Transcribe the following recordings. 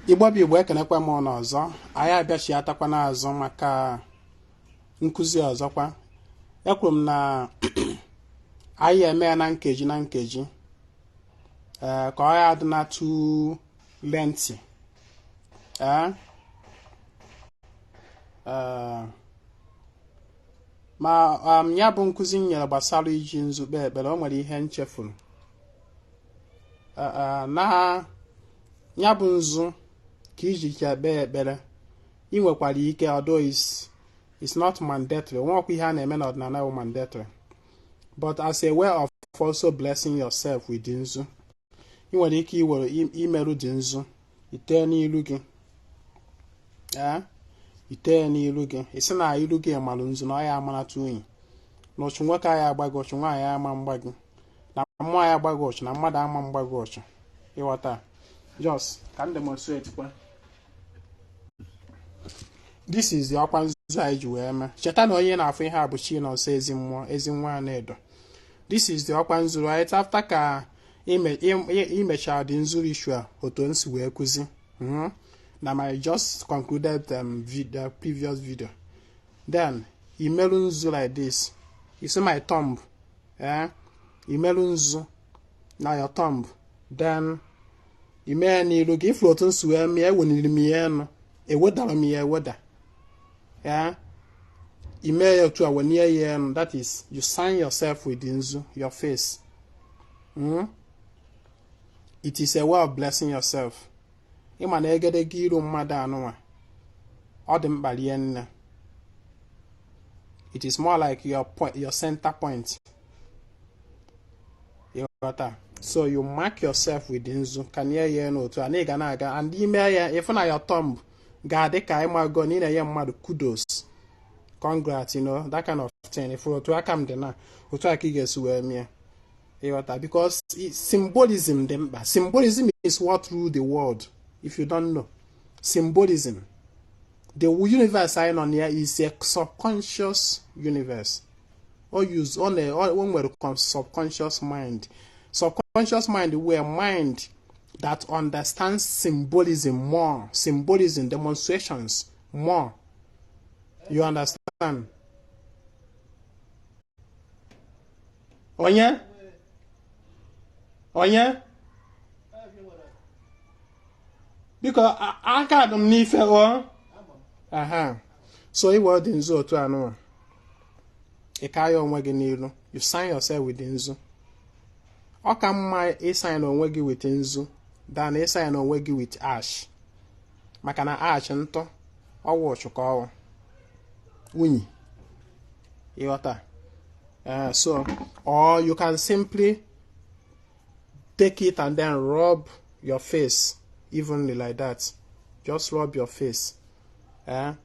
Igbo bụ Igbo ekenekwa m ọzọ. Anyị abịachi atakwa n'azụ maka nkụzi ọzọkwa. Ekwuru m na anyị eme ya na nkeji ka ọ ya adị na too lengthy. Ma ya bụ nkụzi m nyere gbasara iji nzu kpee ekpere, o nwere ihe nchefuru. Na ya bụ nzu ka iji kpee ekpere, ị nwekwara ike, although it's not mandatory. Nwekwa ihe a na-eme n'ọdịnala bụ mandatory, but as a way of also blessing yourself with nzu, ị nwere ike imerụ dị nzu itee n'ilu gị. Itee n'ilu gị, isi na ilu gị marụ nzu na ọ ya amanatụ unyi, na ọchụ nwoke anyị agbaghị ọchụ, nwaanyị ama mgbagị, na mmụọ anyị agbaghị ọchụ, na mmadụ ama mgbagị ọchụ. Ịghọta? Just can demonstrate kwa. This is the ọkwa nzu anyị ji wee mee. Cheta na onye na-afụ ihe a bụ chi nọọsụ Ezinwa Anaedo. This is the ọkwa nzu, right after ka imechara dị nzu ritual otu nsi wee kuzi. Na I just concluded the previous video. Then imeru nzu like this. You see my thumb. Imeru nzu na your thumb. Then ime n'ilu gị ifuru otu nsi wee mee, eweniri m ya enu, ewedara m ya eweda. Ime ya otu a wenie ya enu. That is, you sign yourself with the nzu, your face. It is a way of blessing yourself. Ịma na egede gị iru mmadụ anụnwa, ọ dị mkpa rie nne. It is more like your center point. You got that? So you mark yourself with nzu, ka nye ya n'otu a, na ị ga na-aga, and ime ya ịfụ na your thumb ga-adị ka ịmago na ị na-enye mmadụ kudos, congrats, that kind of thing. Ịfụ otu aka m dị na otu aka ị ga-esi wee mee. Because symbolism dị mkpa. Symbolism is what rule the world. If you don't know, symbolism, the universe I know here is a subconscious universe. Or use on one word comes subconscious mind. Subconscious mind, we a mind that understands symbolism more, symbolism demonstrations more. You understand? Onye? Because I got them n'ife o. So it was the nzu otu anụ. Ị ka ya onwe gị n'ilu. You sign yourself with the nzu. Ọ ka mma ịsign onwe gị with nzu than ịsign onwe gị with ash. Maka na ash ntọ ọwụ ọchụ ka ọwụ unyi. Ịghọta? So, or you can simply take it and then rub your face evenly like that. Just rub your face. Ọ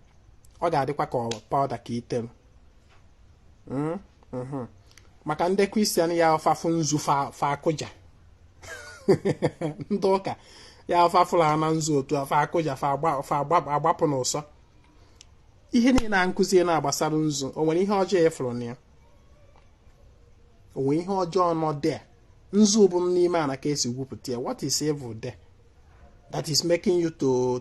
ga-adịkwa ka powder ka item. Maka ndị Christian ya ọfafụ nzu fa akụja. Ndị ụka ya ọfafụla na nzu otu fa akụja fa agbapụ n'ụsọ. Ihe niile na-nkụzi na-agbasara nzu, o nwere ihe ọjọọ efuru na ya. O nwere ihe ọjọọ nọ there. Nzu bụ n'ime ana ka esi gwupụta ya. What is evil there? That is making you to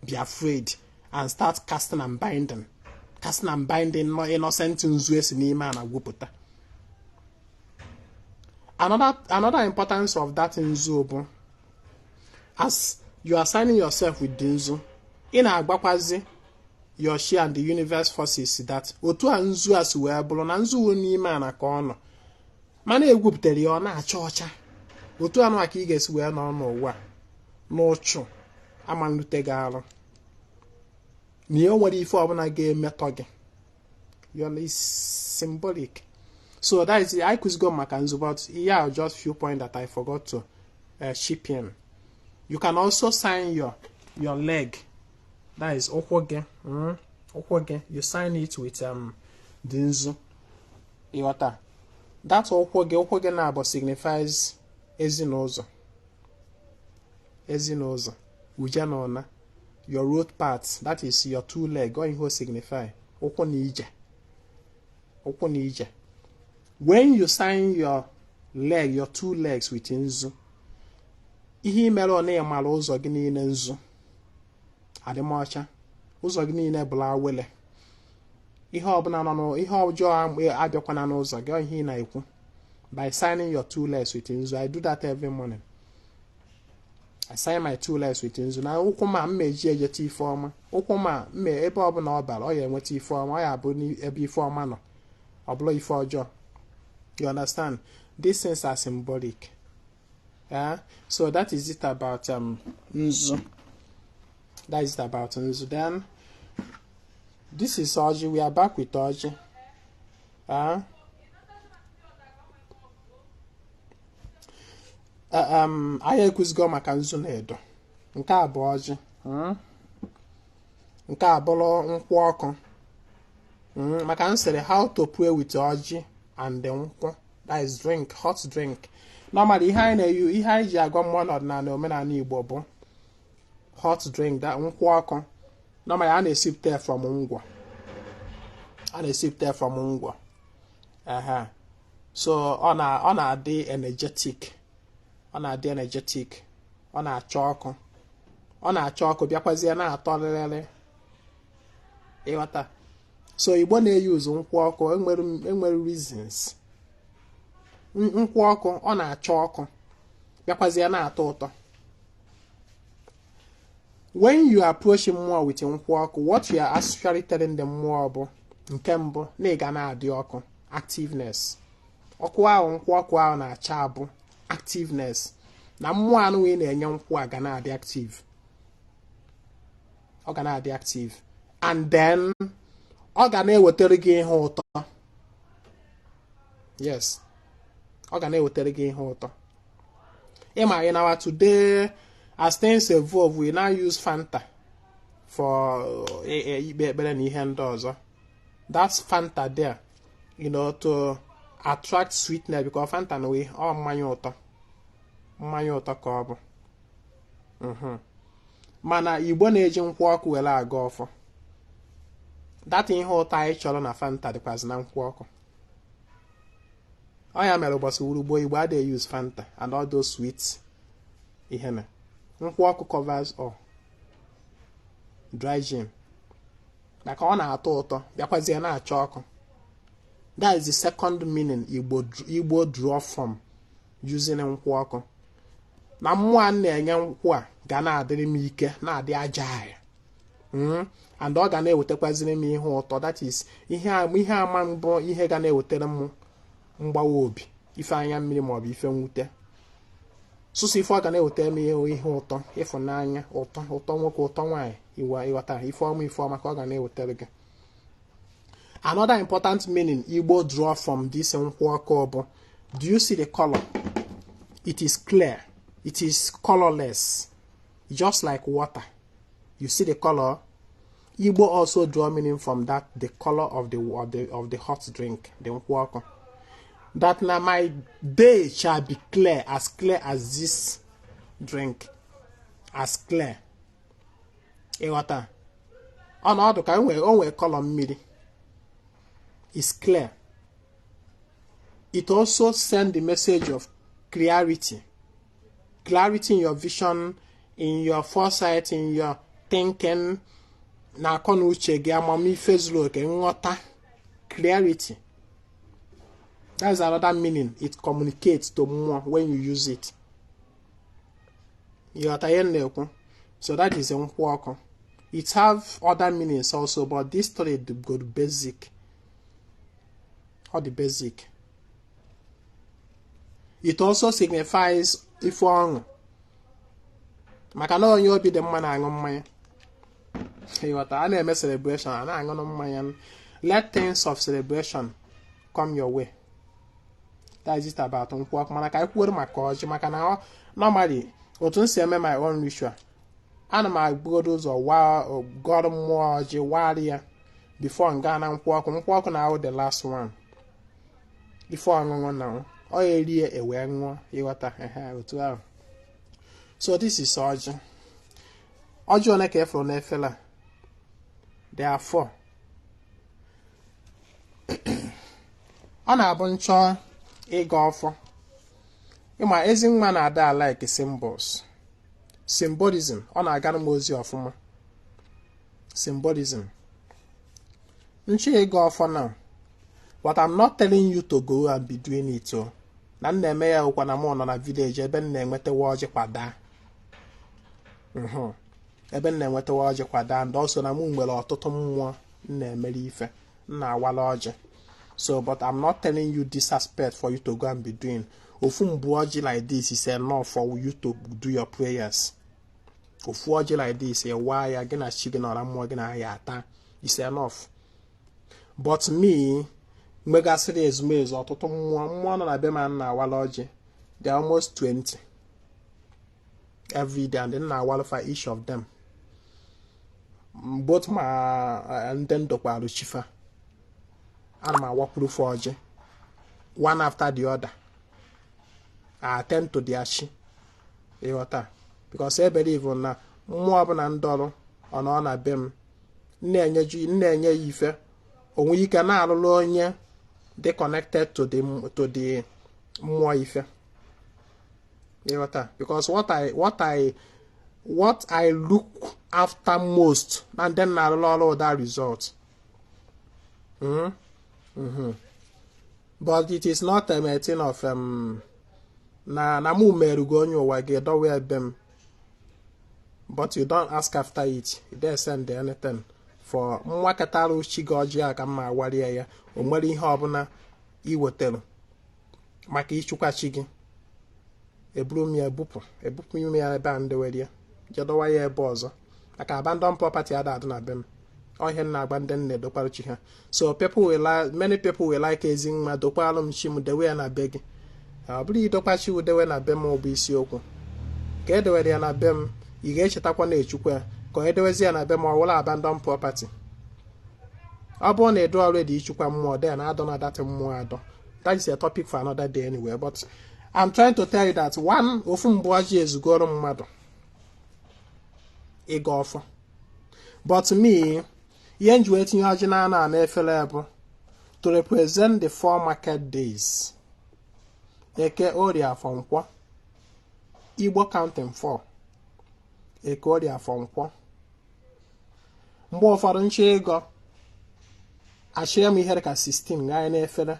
be afraid and start casting and binding. Casting and binding no innocent nzu esi n'ime ana gwupụta. Another importance of that nzu bụ, as you are signing yourself with the nzu, ị na-agbakwazi your share and the universe forces that otu a nzu a si wee bụrụ na nzu n'ime ana ka ọ nọ, mana egwupụtara ya ọ na-acha ọcha. Otu anụ aka ị ga-esi wee nọ n'ụwa n'ụchụ amalite gị arụ na ihe nwere ife ọbụla ga-emetọ gị. Is symbolic. So that is, I could go maka nzu, but here just few points that I forgot to chip in. You can also sign your leg. That is okwoge. Okwoge. You sign it with the nzu. Iwata. That okwoge na abo signifies ezinụzọ. Ezinụzọ. Ujanona. Your road path. That is your two leg. What it signify? Okwo n'ije. Okwo n'ije. When you sign your leg, your two legs with nzu, ihe imere ọ na-emara ụzọ gị niile nzu adịmọcha ụzọ gị niile bụla awele ihe ọbụla nọ ihe ọjọọ abịakwana n'ụzọ gị ihe ị na-ekwu by signing your 2 legs with nzu. I do that every morning. I sign my 2 legs with nzu. Na ụkwụ ma mmeji ejeta ife ọma ụkwụ ma mme ebe ọbụla ọ bara ọ ya enweta ife ọma ọ ya abụ ebe ife ọma nọ ọ bụla ife ọjọọ. You understand? These things are symbolic. Yeah? So that is it about nzu. That is it about nzu. Then this is Ọjị. We are back with Ọjị. Anyị ekwuzigo maka nzu na edo. Nke a bụ Ọjị. Nke a bụrụ nkwụ ọkụ. Maka m sịrị how to pray with Ọjị and the nkwụ. That is drink, hot drink. Normally ihe anyị ji agwa mmụọ n'ọdịnala omenala Igbo bụ hot drink, that nkwụ ọkụ. Normally a na-esipụta from ngwọ. A na-esipụta from ngwọ. So ọ na-adị energetic. Ọ na-adị energetic. Ọ na-acha ọkụ. Ọ na-acha ọkụ bịakwazie na-atọ lịlịlị. Ịghọta? So Igbo na-eyuzu nkwụ ọkụ enwere reasons. Nkwụ ọkụ ọ na-acha ọkụ bịakwazie na-atọ ụtọ. When you approach mmụọ with nkwụ ọkụ, what you are actually telling the mmụọ bụ nke mbụ na ị ga na-adị ọkụ, activeness. Ọkụ ahụ nkwụ ọkụ ahụ na-acha abụ activeness. Na mmụọ anụ ị na-enye nkwụ a ga na-adị active. Ọ ga na-adị active. And then ọ ga na-ewetara gị ihe ụtọ. Yes. Ọ ga na-ewetara gị ihe ụtọ. Ịma in our today, as things evolve, we now use Fanta for ikpe ekpere na ihe ndị ọzọ. That's Fanta there, to attract sweetness, because Fanta na ọ mmanya ụtọ. Mmanya ụtọ ka ọ bụ. Mana Igbo na-eji nkwụ ọkụ were aga ọfọ. That ihe ụtọ anyị chọrọ na Fanta dịkwazị na nkwụ ọkụ. Ọ ya mere ụbọchị urugbo Igbo adịghị use Fanta and all those sweet ihe na. Nkwụ ọkụ covers all. Dry gin. Maka ọ na-atọ ụtọ bịakwazie na-acha ọkụ. That is the second meaning Igbo draw from using nkwụ ọkụ. Na mmụọ na-enye nkwụ a ga na-adịrị m ike na-adị aja ahịa. And ọ ga na-ewetakwaziri m ihe ụtọ. That is ihe ama mbụ ihe ga na-ewetara m mgbawa obi, ife anya mmiri ma ọ bụ ife mwute. Sụsụ ife ọ ga na-ewetara m ihe ụtọ, ịfụnanya, ụtọ nwoke, ụtọ nwaanyị, ịghọta ife ọma ka ọ ga na-ewetara gị. Another important meaning Igbo draw from this nkwụ ọkụ bụ, do you see the color? It is clear. It is colorless, just like water. You see the color? Igbo also draw meaning from that, the color of the hot drink, the nkwụ ọkụ. That now my day shall be clear as this drink, as clear. Ịghọta? Ọnọdụ ka o nwee color mmiri. Is clear. It also sends the message of clarity. Clarity in your vision, in your foresight, in your thinking. Na akọ na uche gị amamife zuru oke nghọta. Clarity. That's another meaning. It communicates to more when you use it. So that is a nkwụ ọkụ. It have other meanings also, but this story go to basic. Or the basic. It also signifies ife ọṅụ. Maka na onye obi dị mma na-aṅụ mmanya. A na-eme celebration, a na-aṅụ mmanya. Let things of celebration come your way. That is it about nkwụ ọkụ. Mana ka ekwuoro maka Ọjị, maka na normally otu nsi eme my own ritual. Ana m agbugodo ụzọ gọrọ mmụọ Ọjị wari ya before nga na nkwụ ọkụ. Nkwụ ọkụ na-awụ the last one. Before ọṅụṅụ na ọ erie ewe ṅụọ, ịghọta otu ahụ. So this is Ọjị. Ọjị one ka efuru n'efela. There are 4. Ọ na-abụ nchọ ịga ọfọ. Ịma Ezinwa na-ada like symbols. Symbolism. On agana mozi ofuma. Symbolism. Nchi go for now. But I'm not telling you to go and be doing it. So, na neme ya ukwa na mo na village ebe na-enwete Ọjị kwada. Ebe na-enwete Ọjị kwada, and also na mu nwere ọtụtụ mmụọ na-emere ife na awala Ọjị. So, but I'm not telling you this aspect for you to go and be doing. Ofu mbu Ọjị like this is enough for you to do your prayers. Ofu Ọjị like this, why again as chicken or mmụọ gị na ya ata, is enough. But me, megasịrị ezumezu ọtụtụ mmụọ nọ na be man na awala Ọjị. They're almost 20 every day, and then na awala for each of them. Both my and then dokwaru chifa. And my work for Ọjị. One after the other. I attend to their shi. Because I believe na mmụọ bụ na ndọrọ ọ nọ na be m. Nne-enye ife. Onwe ike na alụlụ onye they connected to the mmụọ ife. Because what I look after most, and then na alụlụ all of that result. But it is not a thing of na mu merugo onye ụwa gị dowe ebe. But you don't ask after it. You don't send anything. For nwa kataru chi gị Ọjị aka mma warie ya, o nwere ihe ọbụla iwetelu maka ichukwa chi gị. Eburu m ya ebupụ m ya ebe a ndewere ya, jedowa ya ebe ọzọ. Maka abandon property adị na be m. Ohe na agba ndị nne dokwaru chi ha. So many people will like Ezinwa dokwalu m chi m dewe ya na be gị. Ọ bụrụ idokwa chi udewe na be m bụ isiokwu. Ka edewere ya na be m, ị ga-echetakwa na echukwa ya. Ka edewezi ya na be m ọwụla abandon property. Ọ bụrụ na edo already ichukwa mmụọ there na adọ na that mmụọ adọ. That is a topic for another day anyway. But I'm trying to tell you that one, ofu mbu Ọjị ezugoro mmadụ ịga ọfọ. But me, ihe nji wee tinye Ọjị na efere bụ to represent the 4 market days. Eke, Orie, Afọ, Nkwọ. Igbo counting 4. Eke, Orie, Afọ, Nkwọ. Mgbe ụfọdụ nche ego achịrị m ihe ka 16 gaa n'efere.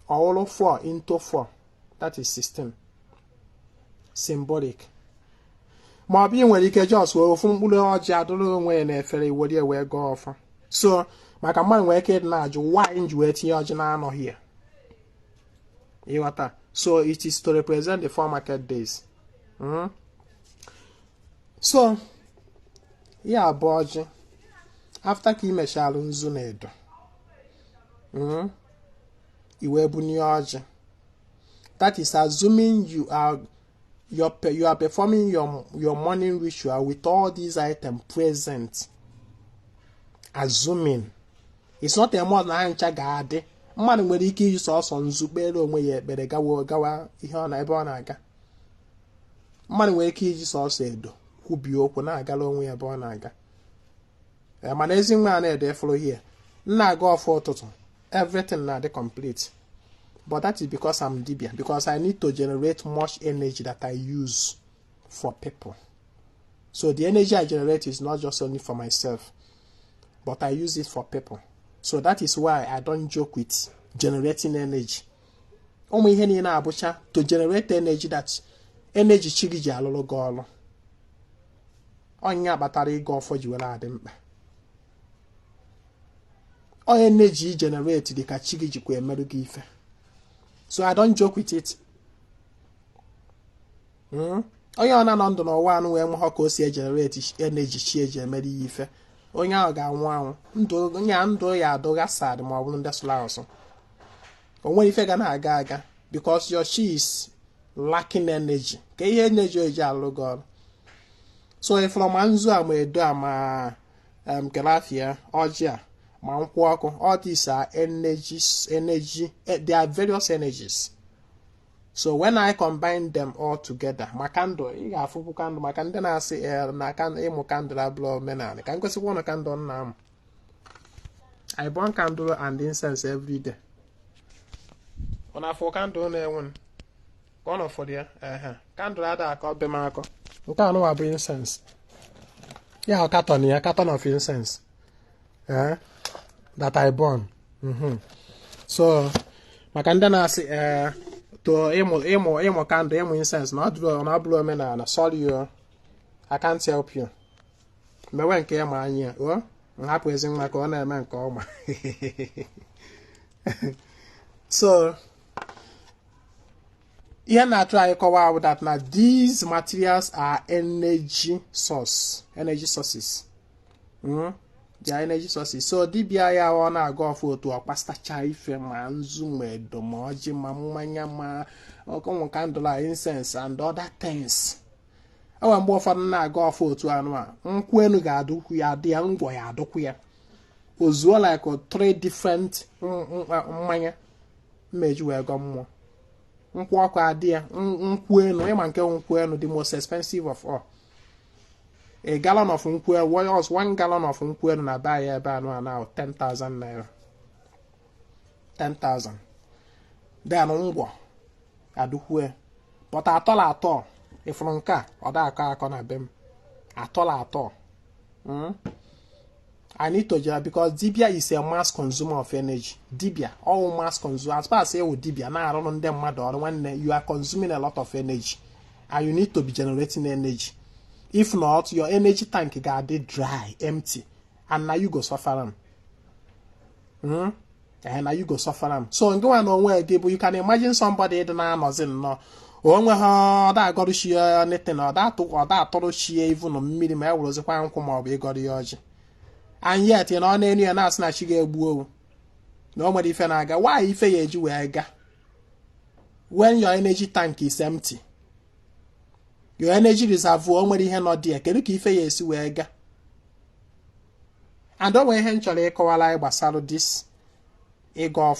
Ọwụlụ 4 into 4. That is 16. Symbolic. Ma ọ bụ nwere ike just wee ofu mkpụrụ Ọjị adụrụ onwe ya n'efere iwere wee gaa ọfọ. So, maka mmadụ nwere ike na-ajụ why nji wee tinye Ọjị na-anọghị ya. So it is to represent the 4 market days. So, ya bụ Ọjị. After ka imechalụ nzu na edo. Iwe bunye Ọjị. That is assuming you are performing your morning ritual with all these items present. Assuming. It's not a more na ncha ga-adị. Mmadụ nwere ike iji sọsọ nzu kpere onwe ya ekpere gawa ihe ọ na ebe ọ na-aga. Mmadụ nwere ike iji sọsọ edo kwubi okwu na-agala onwe ya ebe ọ na-aga. Mana Ezinwa Anaedo efolo here. Na-aga ọfọ ụtụtụ. Everything na-adị complete. But that is because I'm dibia. Because I need to generate much energy that I use for people. So the energy I generate is not just only for myself. But I use it for people. So that is why I don't joke with generating energy. Ụmụ ihe niile abụcha to generate energy that energy chi gị ji alụlụ gị ọlụ. Onye abatara ịga ọfọ ji were adị mkpa. Onye energy generate dị ka chi gị jikwa emerụ gị ife. So I don't joke with it. Onye ọ na-anọ ndụ n'ụwa anụ wee mụọ ka o si generate energy chi eji emere ya ife. Onye ahụ ga-anwụ anwụ. Ndụ ya adụga sad ma ọ bụrụ ndị sụla ọsọ. O nwere ife ga na-aga aga. Because your chi is lacking energy. Ka ihe energy eji alụ gị ọrụ. So from nzu a ma edo a ma kelafia Ọjị a ma nkwụ ọkụ, all these are energies, they are various energies. So when I combine them all together, my candle, ị ga-afụpụ candle maka ndị na-asị na ịmụ candle abụọ omenala. Ka m gosikwa ụnụ candle nna m. I burn candle and incense every day. Ọ na-afụ candle na-enwe ka ọ nọ for ya. Candle ada akọ be m akọ. nke anụ wa bụ incense ya carton of incense that I burn. So maka ndị na-asị to ịmụ candle ịmụ incense na ọ bụrụ omenala. Sorry yo, I can't help you. Mewe nke ya ma anya o nhapụ Ezinwa ka ọ na-eme nke ọma. So here na try cover that now these materials are energy sources. They are energy sources. So dibia ya ọ na-aga ọfụ otu ọkpastacha ife ma nzu ma edo ma ọjị ma mmanya ma ọkụnwụ candle, incense and other things. Ewe mgbe ụfọdụ na-aga ọfụ otu anụ a nkwụ enu ga-adụkwu ya dị ya, ngwọ ya adụkwu ya ozuo like 3 different mmanya mmeji wee gọ mmụọ. Nkwụ ọkụ adị ya, nkwụ enu ịma nke nkwụ enu the most expensive of all. A gallon of nkwụ enu, 1 gallon of nkwụ enu na buy ya ebe anụ a now 10,000 naira. 10,000. Then ngwọ adụkwu ya. But atọ ifuru nke a ọ da akọ na be m. Atọ. I need to judge because dibia is a mass consumer of energy. Dibia, all mass consumer. As far as say dibia, now I don't know them mad or when you are consuming a lot of energy, and you need to be generating energy. If not, your energy tank got dry, empty, and now you go suffer them. And now you go suffer them. So go on where you can imagine somebody that nothing no. Or when that got to share anything or that to share even a minimum was a quite come or be got the urge. And yet, you know, any and us na chiga egbu. Nobody fenaga. Why if you ega? When your energy tank is empty, your energy reservoir only here not there. Can you keep a wega? And don't wait eventually koala basalo this ego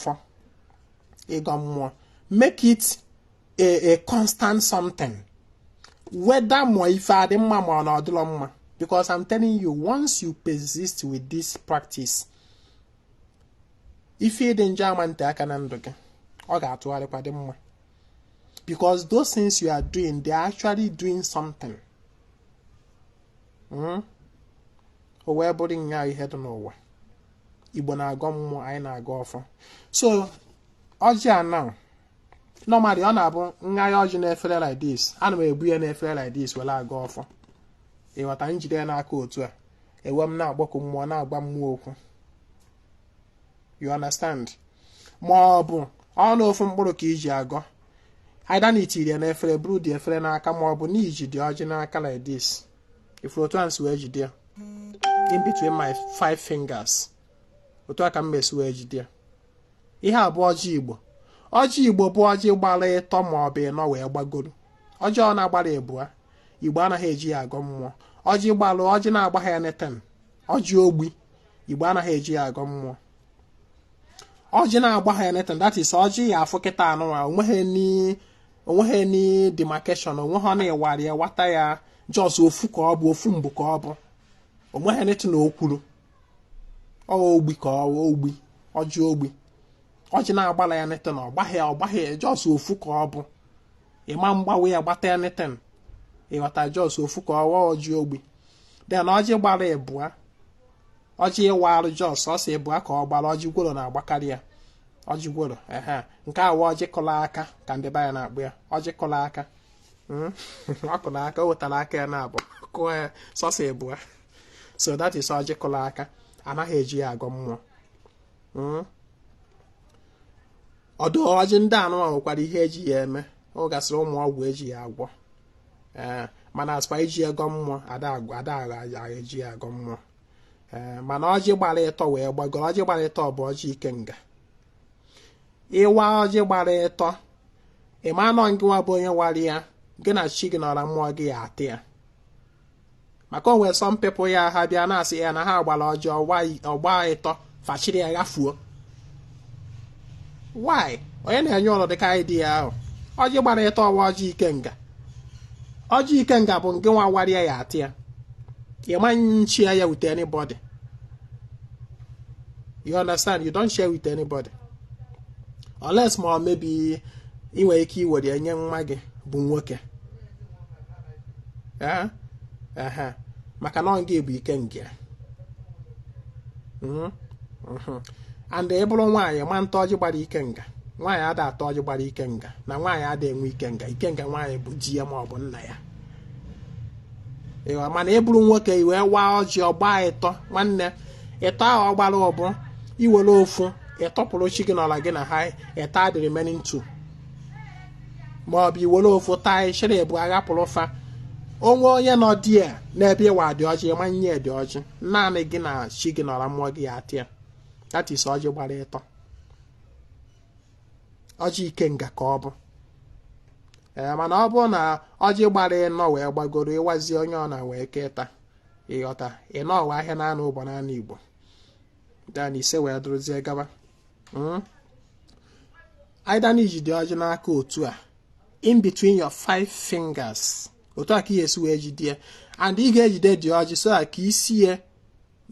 more. Make it a constant something. Whether more if I didn't mama or the because I'm telling you, once you persist with this practice, if you enjoy man take an andoga, or got to because those things you are doing, they are actually doing something. Or we're boarding now, you head nowhere. Igbo na go more, I na go for. So, Ọjị now. Normally, on abo nga Ọjị na efere like this. I know ebu na efere like this. Well, I go for. Ịghọta njide n'aka otu a ewe m na-agbakọ mmụọ na-agba mmụọ okwu. You understand? Ma ọ bụ ọnụ ofu mkpụrụ ka iji agọ aida na itiri na efere buru dị efere n'aka ma ọ bụ na iji dị Ọjị n'aka like this. Ifuru otu ansi wee jide in between my 5 fingers. Otu aka m mesi wee jide ihe a bụ Ọjị Igbo. Ọjị Igbo bụ ọjị gbara ịtọ ma ọ bụ ịnọ wee gbagoro. Ọjị ọ na-agbara ebua Igbo anaghị eji ya agọ mmụọ. Ọjị gbalụ ọjị na-agbagha ya neten. Ọjị ogbi Igbo anaghị eji ya agọ mmụọ. Ọjị na-agbagha ya neten, that is ọjị ya afụ kịta anụ a onweghị ni demarcation, onweghị na ịwarị ya wata ya just ofu ka ọ bụ ofu mbụ ka ọ bụ. Onweghị netu na okwuru. Ogbi ka ọ ogbi, ọjị ogbi. Ọjị na-agbala ya neten ọgbagha just ofu ka ọ bụ. Ịma mgbawe ya gbata ya neten. Ịghọta jos ofu ka ọwa ọjị ogbi. Then ọjị gbara ebua. Ọjị ịwarụ jos ọsọ ebua ka ọ gbara ọjị gworo na-agbakarị ya. Ọjị gworo nke awa ọjị kọla aka ka ndị be ya na-akpụ ya. Ọjị kọla aka. Ọ kọla aka o wetara aka ya na-abụ kụọ ya sọsọ ebua. So that is ọjị kọla aka. Anaghị eji ya agọ mmụọ. Ọdụ ọjị ndị anụ nwekwara ihe eji ya eme. Ọ gasịrị ụmụ ọgwụ eji ya agwọ. Mana aspa iji ego mmụọ ada eji agọ mmụọ. Mana ọjị gbara ịtọ wee gbagoro. Ọjị gbara ịtọ bụ ọjị ikenga. Ịwa ọjị gbara ịtọ ịma nọ ngị nwa bụ onye wari ya gị na chi gị nọrọ mmụọ gị ya atị ya. Maka onwe some people ya ha bịa na-asị ya na ha gbara ọjị ọgba ịtọ fachiri ya gafuo. Why? Onye na-enye ọrụ dịka idea ahụ. Ọjị gbara ịtọ ọwa ọjị ikenga. Ọjị ikenga bụ nke nwa warịa ya atị ya. You might share ya with anybody. You understand? You don't share with anybody. Unless more maybe inwe ike iwere enye nwa gị bụ nwoke. maka na ọ ga-ebu ike nga and ị bụrụ nwaanyị ma nta ọjị gbara ike nga nwaanyị ada atọ ọjị gbara ike nga na nwaanyị ada enwe ike nga nwaanyị bụ di ya ma ọ bụ nna ya mana ị bụrụ nwoke i wee waa ọjị ọgba ịtọ nwanne ịtọ ahụ ọ gbara ọbụ iwere ofu ịtọpụrụ chi gị n'ọla gị na ha ịta the remaining two ma ọ bụ iwere ofu taa ishiri ebu aghapụrụ fa onye nọ di ya n'ebe ịwa dị ọjị ma nye dị ọjị naanị gị na chi gị nọrọ mmụọ gị ya atịa that is ọjị gbara ịtọ ọjị ikenga ka ọ bụ mana ọ bụrụ na ọjị gbara ịnọ wee gbagoro ịwazie onye ọ na wee keta ịghọta ịnọ ọwa ahịa na-anụ ụbọ n'anụ Igbo dan ise wee dụrụzie gaba aida na iji dị ọjị n'aka otu a in between your 5 fingers otu a ka ị esi wee jide and ị ga-ejide dị ọjị so ka isi ya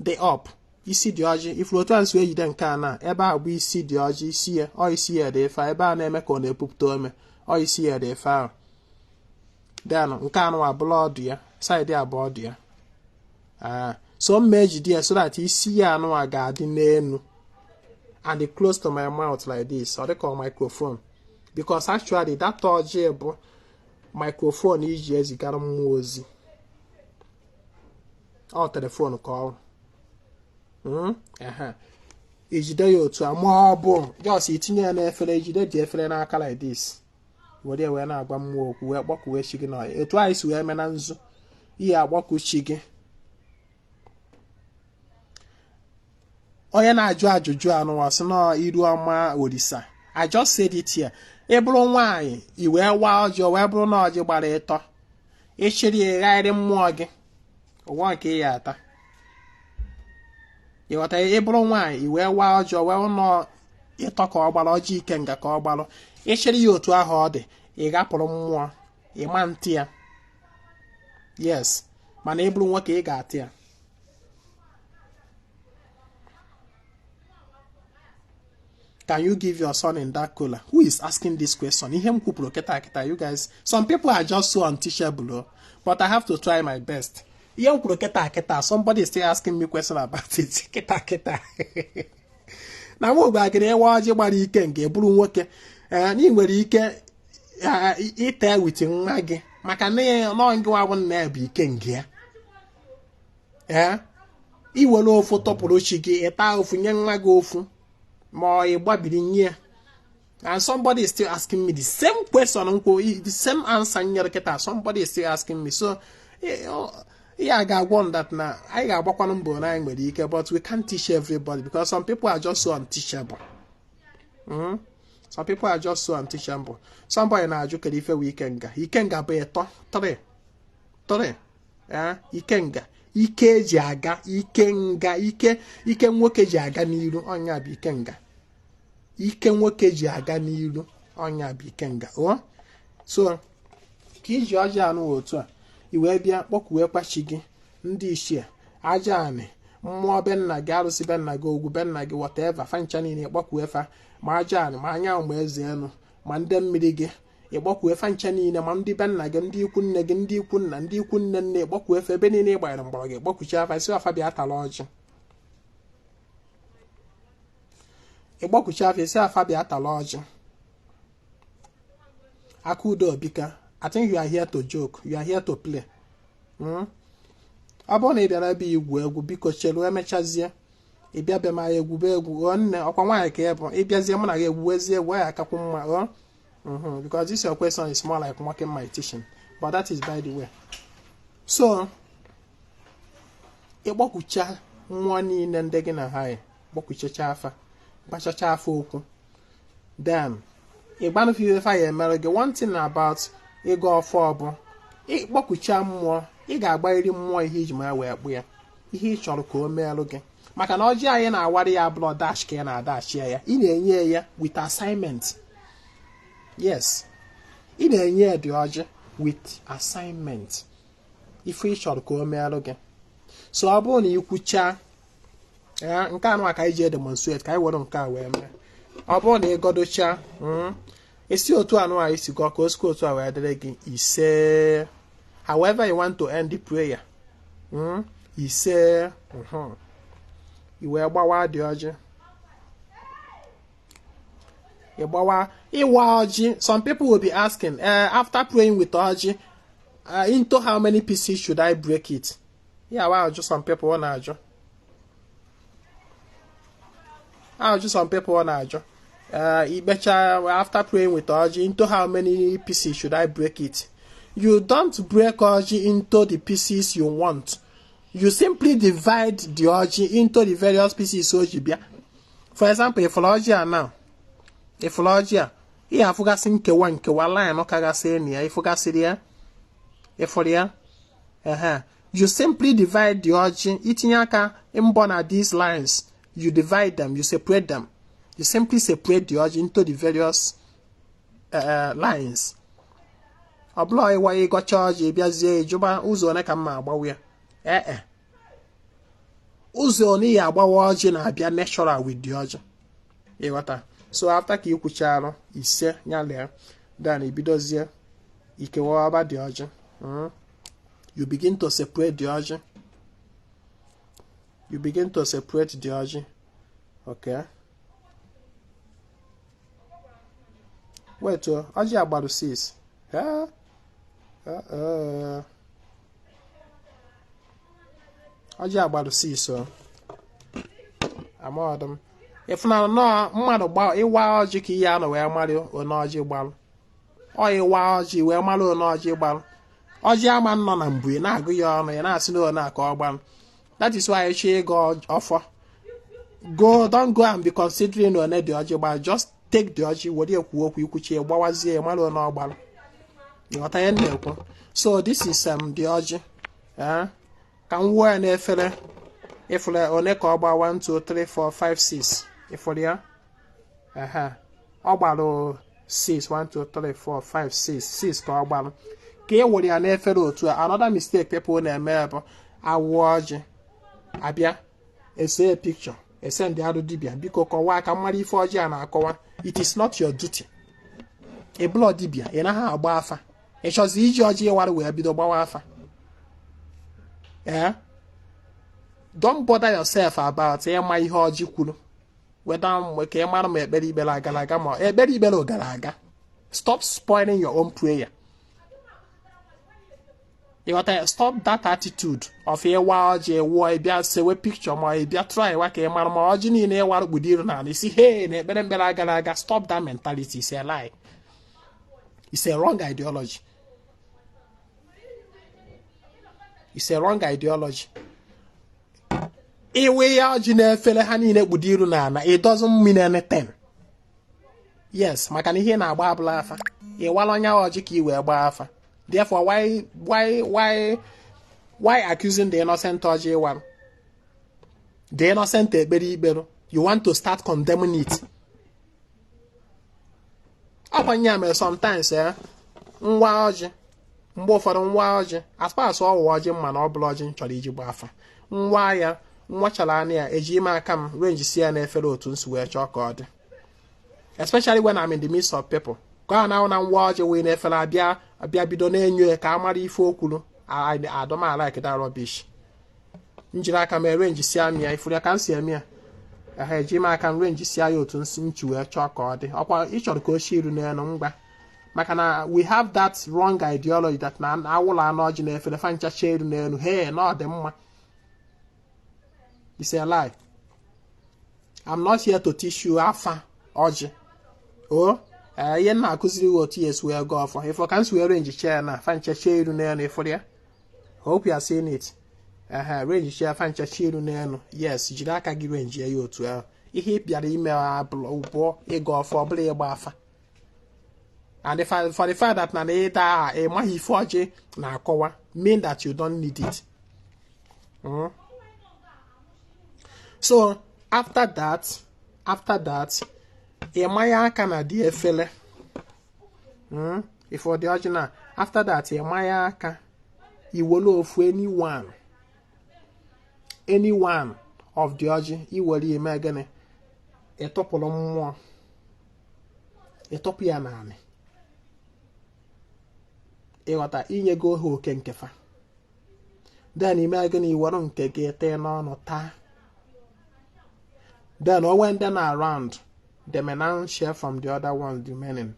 dị up isi dị ọjị ifuru otu a si wee jide nke a na ebe a bụ isi dị ọjị isi ya ọ isi ya dị efe ebe a na-eme ka ọ na-epupụta ome ọ isi ya dị efe ahụ then nke anụ abụla ọdụ ya saịdị abụọ ọdụ ya so mma ejide ya so that isi ya anụ a ga-adị n'elu and close to my mouth like this ọ dịka microphone because actually that ọjị bụ microphone iji ezigara mmụọ ozi ọ telefon ka ọ ijide ya otu a ma ọ bụ just itinye ya n'efere ijide dị efere n'aka like this were wee na-agba mmụọ okwu wee kpọkuwe chi gị n'ọya etu anyị si wee mee na nzu ihe agbakọ chi gị onye na-ajụ ajụjụ anụwa sị na iru ọma Olisa I just said it here ị bụrụ nwaanyị i wee waa ọjị wee bụrụ na ọjị gbara ịtọ ịchịrị ịgharị mmụọ gị ụgwọ nke ị ya ata ịghọta ị bụrụ nwaanyị i wee waa ọjị wee nọ ịtọ ka ọ gbara ọjị ikenga ka ọ gbalụ ịchịrị ya otu ahụ ọ dị ị gapụrụ mmụọ ịma ntị ya yes mana ị bụrụ nwoke ị ga-atị ya Can you give your son in that color? Who is asking this question? You guys, some people are just so unteachable, but I have to try my best. Somebody is still asking me questions about it. Now, we're going to watch ike nke bụrụ nwoke anyị nwere ike ite with nwa gị maka na nọ ngị wa na bụ ike nke ya iwere ofu tọpụrụ chi gị ịta ofu nye nwa gị ofu ma ị gbabiri nye and somebody is still asking me the same question the same answer nyere kịta somebody is still asking me so I got one that now I got mbọ na anyị nwere ike but we can't teach everybody because some people are just so unteachable. Some people are just so unteachable. Somebody na-ajụ kedu ife ikenga bụ ịtọ 3 ikenga ike ji aga ikenga ike nwoke ji aga n'iru ọnya bụ ikenga ike nwoke ji aga n'iru ọnya bụ ikenga so ka iji ọjị anụ otu a i wee bịa kpọkuwe kwachi gị ndị ichie aja anị mmụọ be nna gị arụsị be nna gị ogwu be nna gị whatever fancha niile kpọkuwe fa ma aja anị ma anyanwụ ma eze elu ma ndị mmiri gị ịkpọkuwe fancha niile ma ndị be nna gị ndị ikwu nne gị ndị ikwu nna ndị ikwu nne nne ịkpọkuwe fa ebe niile ịgbanyere mgbọrọ gị kpọkuchi afa isi afa bịa tala ọjị ịkpọkuchi afa isi afa bịa tala ọjị aka udo obika I think you are here to joke. You are here to play. Ọ bụrụ na ị bịara ebe igwu egwu biko chelu emechazie ịbịa be ma egwu be egwu nne ọkwa nwaanyị ka ịbụ ịbịazie mụ na gị egwuwezie egwu ya akakwu mma because this your question is more like mocking my teaching but that is by the way. So ịgbakwucha mmụọ niile ndị gị na ha gbakwuchecha afa gbachacha afa okwu then ịgbanụfe ife ya emere gị one thing about ịga ọfọ bụ ịkpọkucha mmụọ ị ga-agbarịrị mmụọ ihe iji ma wee kpụ ya ihe ị chọrọ ka o meelụ gị maka na ọjị anyị na-awarị ya blọ dash ka ị na-adachi ya ị na-enye ya with assignment. Yes, ị na-enye ya dị ọjị with assignment ife ị chọrọ ka o meelụ gị so ọ bụrụ na ikwucha nke anụ aka iji demonstrate ka anyị were nke a wee mee ọ bụrụ na ịgodocha esi otu anụ a isi gọ ka o sikwa otu a wee dịrị gị ise however you want to end the prayer. He say, you will gbawa the Ọjị. Some people will be asking, after praying with Ọjị, into how many pieces should I break it? Yeah, well, just some people want to after praying with Ọjị, into how many pieces should I break it? You don't break Ọjị into the pieces you want. You simply divide the Ọjị into the various pieces. For example, if Ọjị now, if Ọjị here focusing nkewa line no kagase enia, if focus there, you simply divide the Ọjị itinyaka imbona these lines. You divide them, you separate them. You simply separate the Ọjị into the various lines. Oblo iwa ego charge biazie juba uzo ne ka mma agbawe ya. Uzo ni ya agbawa Ọjị na abia natural with the Ọjị. Ịghọta. So after ka ikwuchara ise nyale then ibidozie ikewa aba the Ọjị. You begin to separate the Ọjị. You begin to separate the Ọjị. Okay. Wait, Ọjị agbado 6. Ọjị agbado 6. Amadam. If na no mmadu gba iwa Ọjị ka ihe anọ wee mari ona Ọjị gbalụ. O iwa Ọjị wee mari ona Ọjị gbalụ. Ọjị ama nọ na mbu na agụ ya ọnụ ya na asị na ona ka ọ gbalụ. That is why she go offer. Don't go and be considering on the Ọjị gbalụ. Just take the Ọjị wodi ekwu okwu ikwuchi gbawazie mari ona ọ gbalụ. So this is the Ọjị. Can we na efere ifule one ka ọgba 1 2 3 4 5 6 ifule ya ọgbalo 6 1 2 3 4 5 6 6 ka ọgbalo ka e wori ya na efere otu another mistake people na-eme bụ awụ Ọjị abịa ese picture ese ndị arụ dibia biko kọwaa ka mmadụ ife Ọjị a na-akọwa. It is not your duty. A blood dibia ị naghị agba afa ịchọzi iji Ọjị ịwara wee bido gbawa afa. Don't bother yourself about ma ihe Ọjị kwuru whether ka mara ma ekpere ibere agalaga ma ekpere ibere ogalaga. Stop spoiling your own prayer. You got to stop that attitude of ịwa Ọjị ewo bịa sewe picture ma bịa try wa ka mara ma Ọjị niile ịwara gbudiru na isi hey na ekpere mbere agalaga. Stop that mentality. It's a lie. It's a wrong ideology. It's a wrong ideology. Iwe ya Ọjị na-efele ha niile gbudiru na it doesn't mean anything. Yes, maka na ihe na-agba abụla afa. Ịwala onye Ọjị ka iwe gba afa. Therefore, why accusing the innocent Ọjị ịwara? The innocent ekpere ikpere. You want to start condemning it. Ọkwanye mere sometimes nwa Ọjị mgbe ụfọdụ nwa Ọjị as far as ọwụ Ọjị mma na ọ bụla Ọjị chọrọ iji gba afa nwa ya nwachala anya ya eji ime aka m range si ya na-efere otu nsi wee chọọ ka ọ dị, especially when I'm in the midst of people. Ka na nwa Ọjị wee na-efere abịa bido na-enyo ya ka a mara ife okwuru. I don't like that rubbish. Njiri aka m range si ya mịa ifuru ya ka m si eme ya eji ime aka m range si ya otu nsi nchi wee chọọ ka ọ dị. Ọkwa ịchọrọ ka o shi iru n'elu mgba maka na we have that wrong ideology that na awụla anụ Ọjị na-efere fa nchacha iru n'elu hey na ọ dị mma. It's a lie. I'm not here to teach you afa Ọjị. Ihe na-akụziri otu yes wee go for if I can swear range chair na fa nchacha iru n'elu ifuru ya. Hope you are seeing it. Range chair fa nchacha iru n'elu. Yes, jiri aka gị range ya otu ahụ. Ihe bịara ime abụọ ịgo for ọbụla ịgba afa. And for the fact that na later a maghị ife Ọjị na-akọwa mean that you don't need it. So after that ịmanya aka na dị efele ifo the Ọjị na after that ịmanya aka iwere ofu anyone of the Ọjị iwere ime gịnị ịtọpụrụ mmụọ ịtọpụ ya naanị ịghọta inyego ha oke nkefa then ime gị na iwere nke gị tee n'ọnụ taa then when them around they may now share from the other ones remaining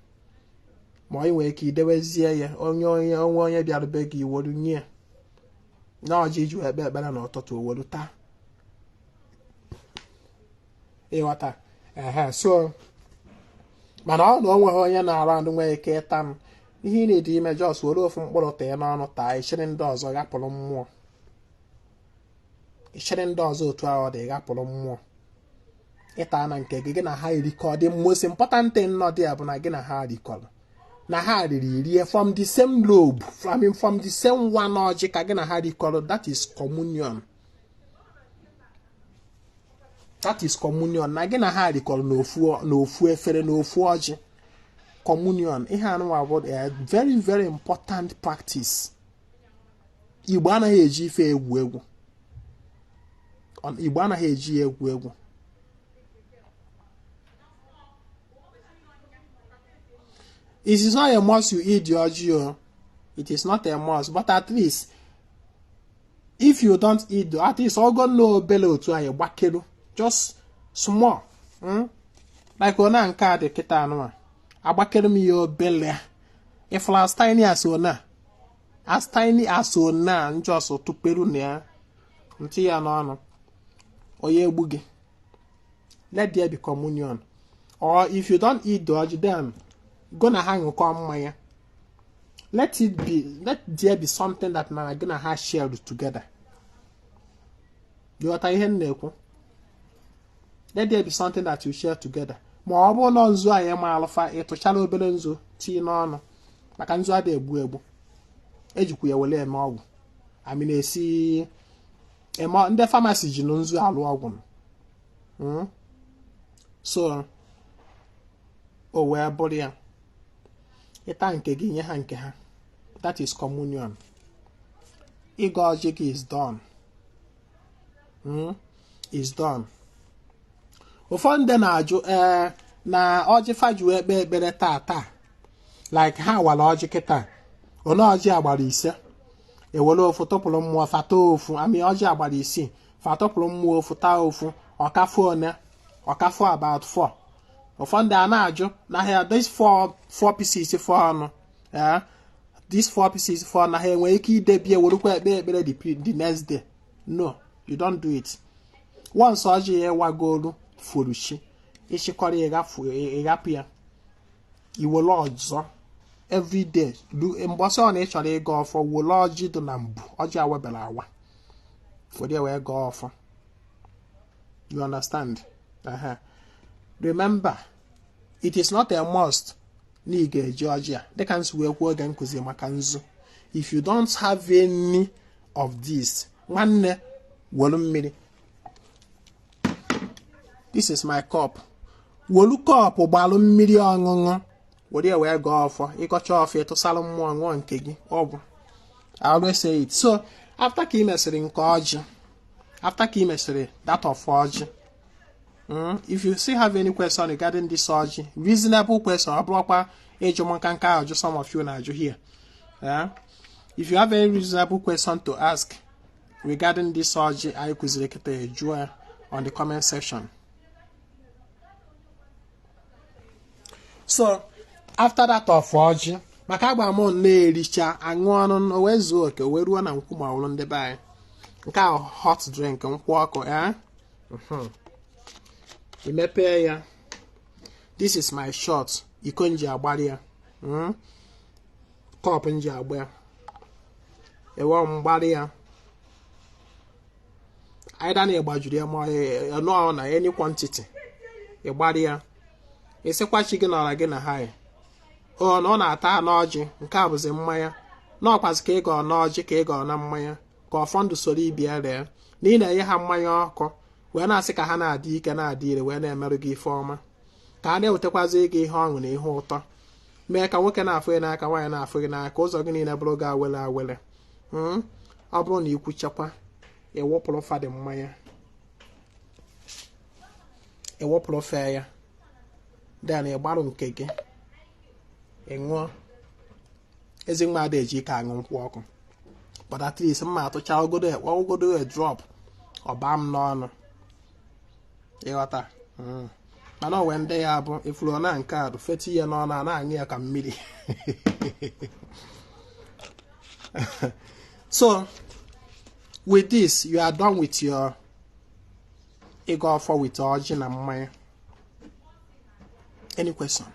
ma ị nwere ike idewezie ya onye bịara be gị iwere nye na ọjị iji ekpe ekpere n'ụtụtụ oweru taa ịghọta so mana ọ na onweghị onye na-around nwere ike ịta m ihe ị na-edi ime jos were ofu mkpụrụ tee n'ọnụ taa ichere ndị ọzọ ghapụrụ mmụọ ichere ndị ọzọ otu ahụ dị ghapụrụ mmụọ ịta na nke gị na ha erikọ dị most important thing nọ dị ya bụ na gị na ha rikọrọ na ha riri rie from the same lobe from the same one ọjị ka gị na ha rikọrọ that is communion na gị na ha rikọrọ n'ofu efere n'ofu ọjị communion ihe anụnwa bụ a very very important practice. Igbo anaghị eji ife egwu egwu. Igbo anaghị eji egwu egwu. It is not a must you eat the ọjị. It is not a must, but at least if you don't eat the, at least all go no belly otu aye gbakelu, just small. Like ona nka de kita anwa. Agbakelu mi yo belly. If last tiny as tiny as ona njos otuperu ne nti ya no ano. Oye egbugi. Let there be communion. Or if you don't eat the ọjị, then gonna hang mmanya. Let there be something that na gonna have shared together. You are ihe na-ekwu. Let there be something that you share together. Ma ọ bụ na nzu a ma alfa ịtụchala obere nzu tii n'ọnụ maka nzu a dị egbu ejikwu ya wele eme ọgwụ. Ami na-esi ndị pharmacy ji nzu alụ ọgwụ. So o wee bụrụ ya. Ịta nke gị nye ha nke ha. That is communion. Ịga ọjị gị is done. Is done. Ụfọdụ na-ajụ na ọjị faju ekpe ekpere taa like ha wala ọjị kịta one ọjị agbara 5 ewere ofu tụpụrụ mmụọ fata ofu ami ọjị agbara 6 fatụpụrụ mmụọ ofu taa ofu ọkafọ one ọkafọ about 4. Ụfọdụ a na-ajụ na ha these 4 pieces for ọnụ these 4 pieces for na ha enwere ike idebie werukwa ekpe ekpere the next day. No, you don't do it. Once ọjị ya wagolu furushi ishikọrọ ịghapụ ya iwere ọzọ every day mbọsị ọ na ịchọrọ ịga ọfọ were ọjị dị na mbu ọjị awebara awa were wee gaa ọfọ. You understand? Remember, it is not a must na ị ga-eji ọjị a dịka nsi wee kwuo oge nkụzi maka nzu. If you don't have any of this, nwanne were mmiri. This is my cup. Wolu cup gbalụ mmiri ọṅụṅụ were wee gaa ọfọ ịkọcha ọfọ ịtụsalụ mmụọ ṅụọ nke gị ọgwụ. I always say it. So after ka ị mesịrị nke ọjị, after ka ị mesịrị that of ọjị, if you still have any question regarding this ọjị, reasonable question, ọ bụrụkwa ịjụ m nka ajụ some of you na-ajụ here. If you have any reasonable question to ask regarding this ọjị anyị kụziri kịta jụọ ya on the comment section. So after that of ọjị, maka agba m na-ericha aṅụ ọnụ wee zuo oke wee ruo na nkwụ ma ọrụ ndị be anyị. Nke a hot drink nkwụ ọkụ imepe ya. This is my shot. Iko nji agbari ya. Cup nji agba ya. Ewe mgbari ya. Either na ịgbajuru ya ma no na any quantity. Ịgbari ya. Isikwa chi gị nọrọ gị na ha. O na ọ na-ata n'ọjị, nke a bụzi mmanya. N'ọkwazi ka ị gọọ n'ọjị ka ị gọọ na mmanya. Ka ọfọndụ soro ibia ree. Na ị na-enye ha mmanya ọkụ. Wee na-asị ka ha na-adị ike na-adị ire wee na-emerụ gị ife ọma. Ka a na-ewetakwazi gị ihe ọṅụ na ihe ụtọ. Mee ka nwoke na-afụ gị n'aka, nwaanyị na-afụ gị n'aka, ụzọ gị niile bụrụ gị awele awele. Ọ bụrụ na ikwuchakwa, ewepụrụ fadị mmanya. Ewepụrụ fee ya. Then ịgbarụ nke gị. Ịṅụọ. Ezinwa Anaedo eji ka aṅụ nkwụ ọkụ, but at least mma atụcha ogodo a drop ọba m n'ọnụ ịghọta. Mana ọ wee ndị ya bụ ifuru na nke a feti ya n'ọnụ a na-aṅụ ya ka mmiri. So with this you are done with your ịga ọfọ with ọjị na mmanya. Any question?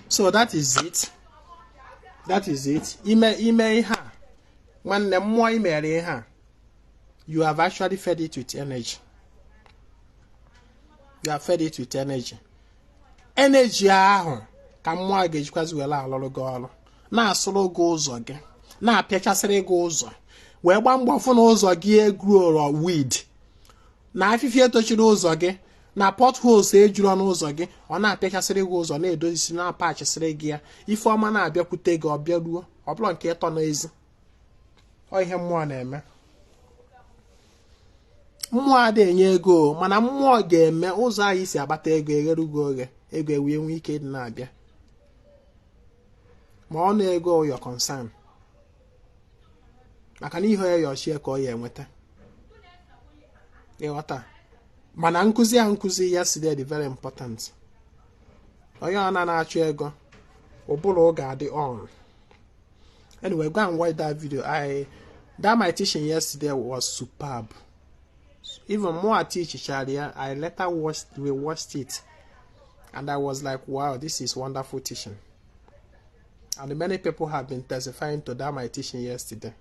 So that is it. That is it. Ime ihe a nwanne mmụọ imere ihe a, you have actually fed it with energy. You have fed it with energy. Energy ahụ ka mmụọ ga-ejikwazi were alụrụ gị ọrụ, na-asụrụ gị ụzọ gị, na-apịachasịrị gị ụzọ, wee gba mbọ fụ na ụzọ gị egrowro weed, na afịfịa etochiri ụzọ gị, na potholes ejuru n'ụzọ gị, ọ na-apịachasịrị gị ụzọ, na-edozisi, na-apachisịrị gị ya, ife ọma na-abịakwute gị, ọ bịaruo, ọ bụrụ nke ịtọ n'ezi. Ọ ihe mmụọ na-eme. Mmụọ adịghị enye ego, mana mmụọ ga-eme ụzọ anyị si agbata ego egherugo oghe, ego ewee nwee ike dị na-abịa. Ma ọ na-ego your concern, maka na ihe ya yochie ka ọ ya enweta. Ịghọta? Mana nkụzi a nkụzi yesterday dị very important. Onye ọ na-achụ ego, ụbụrụ ga-adị on. Anyway, go and watch that video. That my teaching yesterday was superb. Even more I teach Sharia, I later watched it, and I was like, wow, this is wonderful teaching. And many people have been testifying to that my teaching yesterday.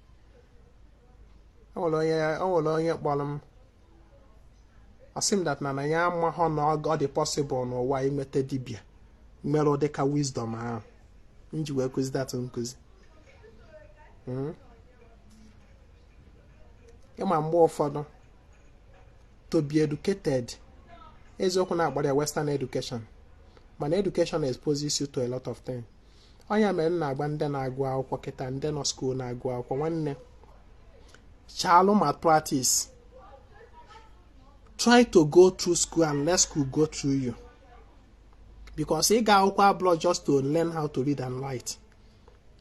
I seem that na ya mahọ na ọ dị possible n'ụwa imete dibia mere ụdịka wisdom ahụ nji wee kụzi that nkụzi. Ịma mgbe ụfọdụ to be educated, eziokwu na-agbara ya Western education, mana education exposes you to a lot of things. Onye mere na-agba ndị na-agụ akwụkwọ kịta, ndị nọ school na-agụ akwụkwọ, nwanne chalụ ma practice. Try to go through school and let school go through you, because you got akwụkwọ abroad just to learn how to read and write.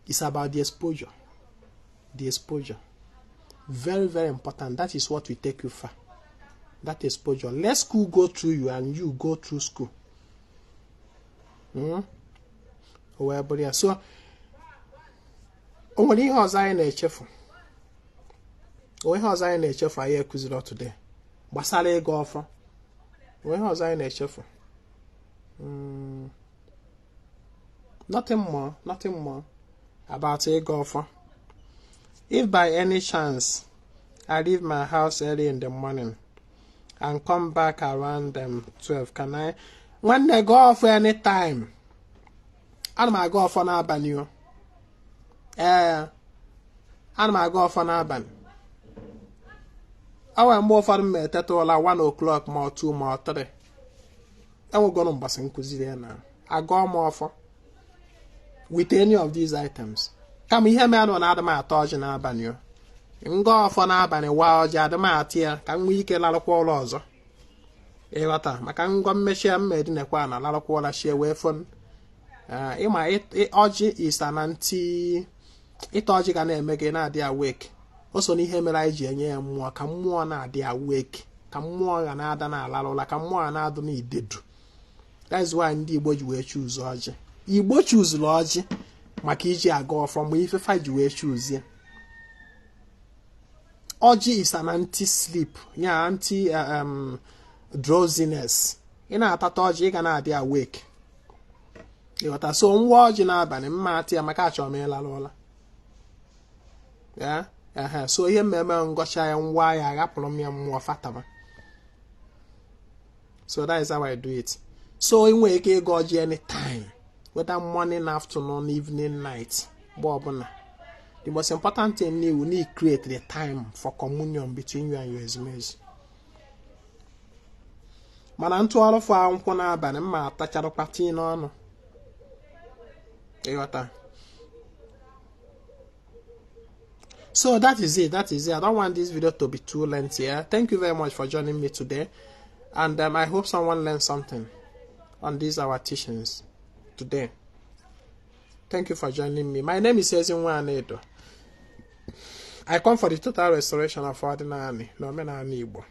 It's about the exposure. The exposure, very, very important. That is what will take you far. That exposure. Let school go through you and you go through school. So onwere ihe ọzọ anyị na-echefu. Onwe ihe ọzọ anyị na-echefu anyị ekuziri today gbasara ego ọfọ. Onwe ihe ọzọ anyị na-echefu. Nothing more about ego ọfọ. If by any chance I leave my house early in the morning and come back around 12, can I? When they go off anytime, I go off on n'abalị. I go off on n'abalị. I will move for me at 1 o'clock, more 2, more 3. I will go on passing kuzi now. I go more for with any of these items. Come here, man, on Adama Taj and Abanio. And go off on Abani while Jadamatia can we get a lot of quarters. Evata, I can go measure made in a quan, a lot of quarter share away from. Ọjị is an anti. It Ọjị can make an idea awake. Also, ni hemeraji enye ya mmụọ ka mmụọ na-adị awake, ka mmụọ ga na-ada na-alalụla, ka mmụọ na-adụ n'idedu. That's why ndị Igbo ji wee choose ọjị. Igbo choose ọjị maka iji aga ọfọ mgbe ifefa ji wee choose ya. Ọjị is an anti-sleep, ya anti-drowsiness. Ị na-atata ọjị ị ga na-adị awake. Ịghọta, so nwa ọjị n'abalị mma atị ya maka achọ m ịlalụla. Yeah? So ihe mmemme ngọcha ya ngwa ya aghapụrụ m ya mmụọ fatama. So that is how I do it. So ị nwere ike ịga ọjị anytime, whether morning, afternoon, evening, night, ọbụla. The most important thing you need to create the time for communion between you and your ezumezu. Mana ntụọrụ fọ akwụkwọ n'abalị mma atachara pati n'ọnụ. Ịghọta. So that is it. I don't want this video to be too lengthy. Thank you very much for joining me today, and I hope someone learned something. on these our teachings today. Thank you for joining me. My name is Ezinwa Anaedo. I come for the total restoration of ordinary Ọjị Igbo.